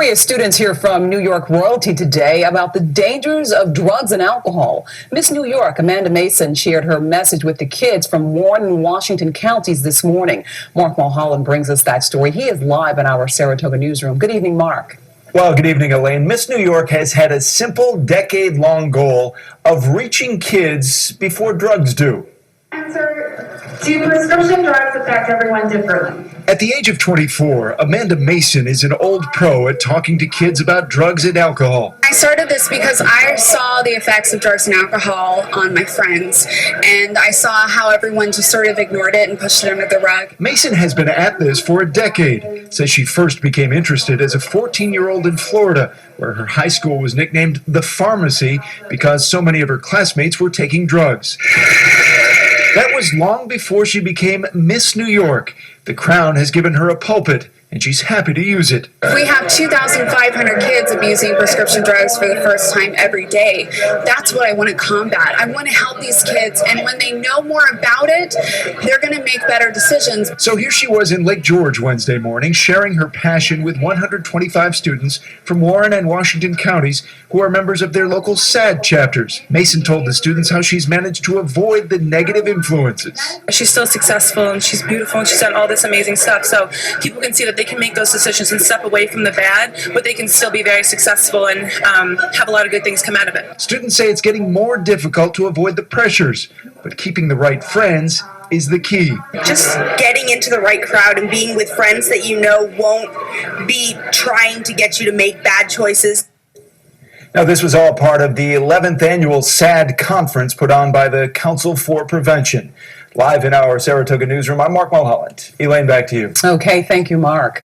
Area students hear from New York royalty today about the dangers of drugs and alcohol. Miss New York, Amanda Mason, shared her message with the kids from Warren and Washington counties this morning. Mark Mulholland brings us that story. He is live in our Saratoga newsroom. Good evening, Mark. Well, good evening, Elaine. Miss New York has had a simple decade-long goal of reaching kids before drugs do. Answer, do prescription drugs affect everyone differently? At the age of 24, Amanda Mason is an old pro at talking to kids about drugs and alcohol. I started this because I saw the effects of drugs and alcohol on my friends, and I saw how everyone just sort of ignored it and pushed it under the rug. Mason has been at this for a decade. Says she first became interested as a 14-year-old in Florida, where her high school was nicknamed the Pharmacy because so many of her classmates were taking drugs. That was long before she became Miss New York. The crown has given her a pulpit, and she's happy to use it. We have 2,500 kids abusing prescription drugs for the first time every day. That's what I want to combat. I want to help these kids, and when they know more about it, they're going to make better decisions. So here she was in Lake George Wednesday morning, sharing her passion with 125 students from Warren and Washington counties who are members of their local SADD chapters. Mason told the students how she's managed to avoid the negative influences. She's still successful, and she's beautiful, and she's done all this amazing stuff, so people can see that they can make those decisions and step away from the bad, but they can still be very successful and have a lot of good things come out of it. Students say it's getting more difficult to avoid the pressures, but keeping the right friends is the key. Just getting into the right crowd and being with friends that you know won't be trying to get you to make bad choices. Now, this was all part of the 11th annual SADD conference put on by the Council for Prevention. Live in our Saratoga newsroom, I'm Mark Mulholland. Elaine, back to you. Okay, thank you, Mark.